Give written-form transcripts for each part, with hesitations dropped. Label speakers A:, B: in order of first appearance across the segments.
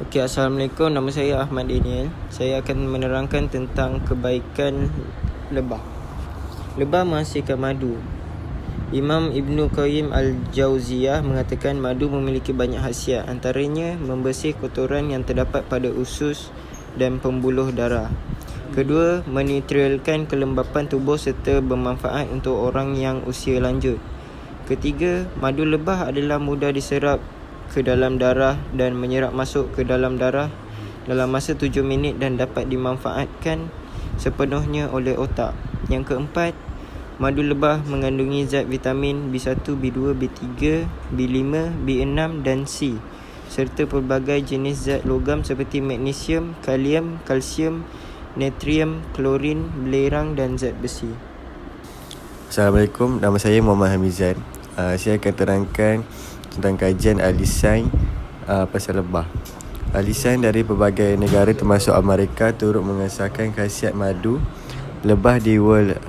A: Okey, Assalamualaikum. Nama saya Ahmad Daniel. Saya akan menerangkan tentang kebaikan lebah. Lebah menghasilkan madu. Imam Ibnu Qayyim Al-Jauziyah mengatakan madu memiliki banyak khasiat, antaranya membersih kotoran yang terdapat pada usus dan pembuluh darah. Kedua, menetralkan kelembapan tubuh serta bermanfaat untuk orang yang usia lanjut. Ketiga, madu lebah adalah mudah diserap ke dalam darah dan menyerap masuk ke dalam darah dalam masa 7 minit dan dapat dimanfaatkan sepenuhnya oleh otak. Yang keempat, madu lebah mengandungi zat vitamin B1, B2, B3, B5, B6 dan C serta pelbagai jenis zat logam seperti magnesium, kalium, kalsium, natrium, klorin, belerang dan zat besi.
B: Assalamualaikum, nama saya Muhammad Hamizan. Saya akan terangkan tentang kajian ahli sains pasal lebah. Ahli sains dari pelbagai negara termasuk Amerika turut mengesahkan khasiat madu lebah di World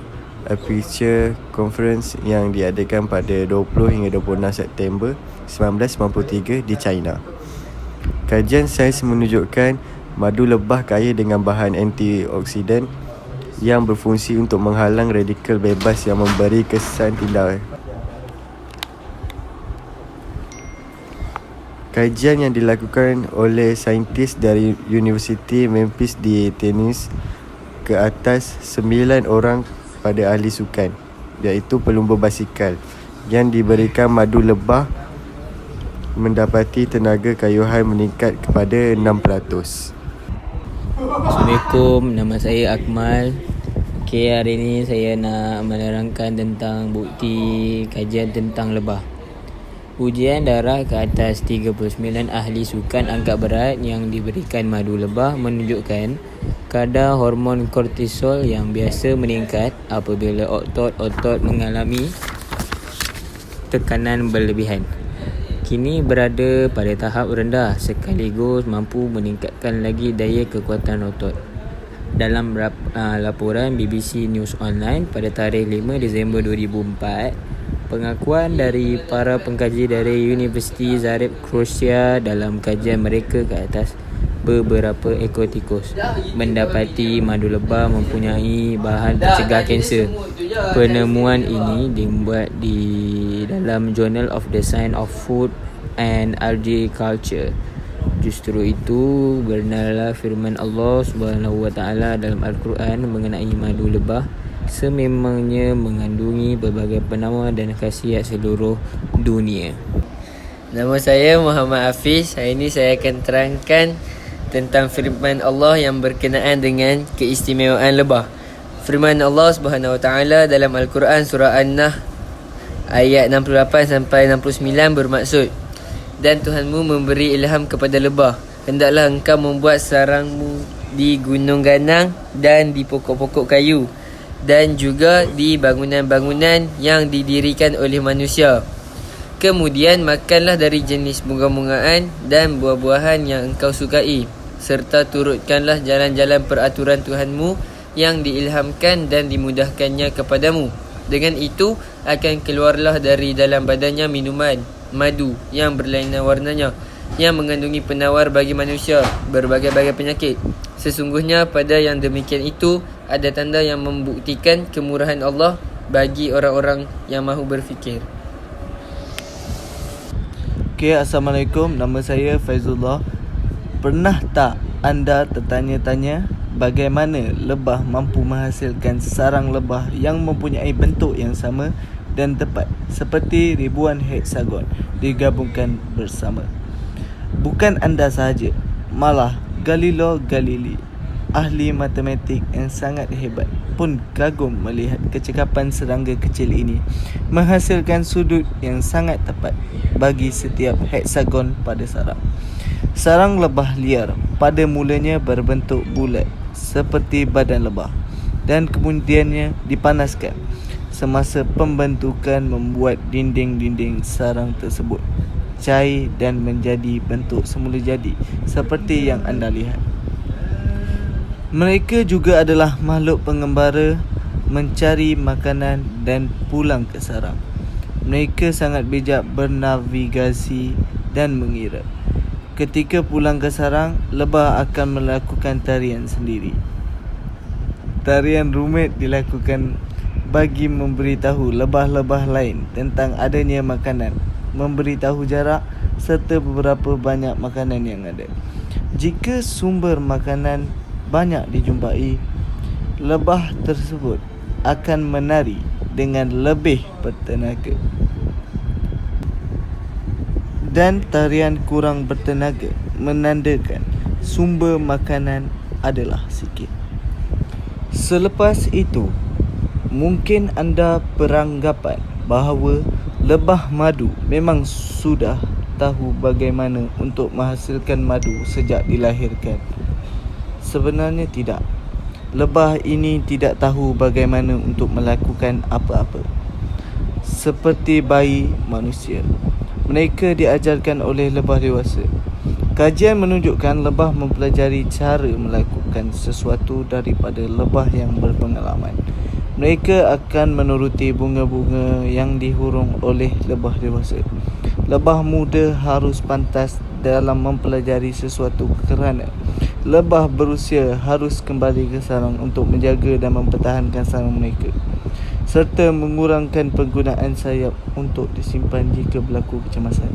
B: Apiculture Conference yang diadakan pada 20 hingga 26 September 1993 di China. Kajian sains menunjukkan madu lebah kaya dengan bahan antioksidan yang berfungsi untuk menghalang radikal bebas yang memberi kesan tindak. Kajian yang dilakukan oleh saintis dari Universiti Memphis di Tennessee ke atas 9 orang pada ahli sukan, iaitu pelumba basikal yang diberikan madu lebah mendapati tenaga kayuhan meningkat kepada 6%.
C: Assalamualaikum, nama saya Akmal. Hari ini saya nak menerangkan tentang bukti kajian tentang lebah. Ujian darah ke atas 39 ahli sukan angkat berat yang diberikan madu lebah menunjukkan kadar hormon kortisol yang biasa meningkat apabila otot mengalami tekanan berlebihan. Kini berada pada tahap rendah sekaligus mampu meningkatkan lagi daya kekuatan otot. Dalam laporan BBC News Online pada tarikh 5 Disember 2004, pengakuan dari para pengkaji dari Universiti Zagreb, Croatia dalam kajian mereka ke atas beberapa ekor tikus mendapati madu lebah mempunyai bahan pencegah kanser. Penemuan ini dibuat di dalam Journal of the Science of Food and Agriculture. Justru itu, benarlah firman Allah Subhanahu wa taala dalam Al-Quran mengenai madu lebah sememangnya mengandungi berbagai penawar dan khasiat seluruh dunia.
D: Nama saya Muhammad Hafiz. Hari ini saya akan terangkan tentang firman Allah yang berkenaan dengan keistimewaan lebah. Firman Allah Subhanahu wa taala dalam Al-Quran surah An-Nahl ayat 68 sampai 69 bermaksud, dan Tuhanmu memberi ilham kepada lebah, hendaklah engkau membuat sarangmu di gunung ganang dan di pokok-pokok kayu dan juga di bangunan-bangunan yang didirikan oleh manusia. Kemudian makanlah dari jenis bunga-bungaan dan buah-buahan yang engkau sukai, serta turutkanlah jalan-jalan peraturan Tuhanmu yang diilhamkan dan dimudahkannya kepadamu. Dengan itu akan keluarlah dari dalam badannya minuman madu yang berlainan warnanya, yang mengandungi penawar bagi manusia berbagai-bagai penyakit. Sesungguhnya pada yang demikian itu ada tanda yang membuktikan kemurahan Allah bagi orang-orang yang mahu berfikir.
E: Okey, Assalamualaikum. Nama saya Faizullah. Pernah tak anda tertanya-tanya bagaimana lebah mampu menghasilkan sarang lebah yang mempunyai bentuk yang sama dan tepat seperti ribuan heksagon digabungkan bersama? Bukan anda sahaja, malah Galileo Galilei, ahli matematik yang sangat hebat, pun kagum melihat kecekapan serangga kecil ini menghasilkan sudut yang sangat tepat bagi setiap heksagon pada sarang. Sarang lebah liar pada mulanya berbentuk bulat seperti badan lebah dan kemudiannya dipanaskan. Semasa pembentukan membuat dinding-dinding sarang tersebut cair dan menjadi bentuk semula jadi seperti yang anda lihat. Mereka juga adalah makhluk pengembara mencari makanan dan pulang ke sarang. Mereka sangat bijak bernavigasi dan mengira. Ketika pulang ke sarang, lebah akan melakukan tarian sendiri. Tarian rumit dilakukan bagi memberitahu lebah-lebah lain tentang adanya makanan, memberitahu jarak serta beberapa banyak makanan yang ada. Jika sumber makanan banyak dijumpai, lebah tersebut akan menari dengan lebih bertenaga. Dan tarian kurang bertenaga menandakan sumber makanan adalah sikit. Selepas itu, mungkin anda beranggapan bahawa lebah madu memang sudah tahu bagaimana untuk menghasilkan madu sejak dilahirkan. Sebenarnya tidak. Lebah ini tidak tahu bagaimana untuk melakukan apa-apa. Seperti bayi manusia, mereka diajarkan oleh lebah dewasa. Kajian menunjukkan lebah mempelajari cara melakukan sesuatu daripada lebah yang berpengalaman. Mereka akan menuruti bunga-bunga yang dihurung oleh lebah dewasa. Lebah muda harus pantas dalam mempelajari sesuatu kerana lebah berusia harus kembali ke sarang untuk menjaga dan mempertahankan sarang mereka, serta mengurangkan penggunaan sayap untuk disimpan jika berlaku kecemasan.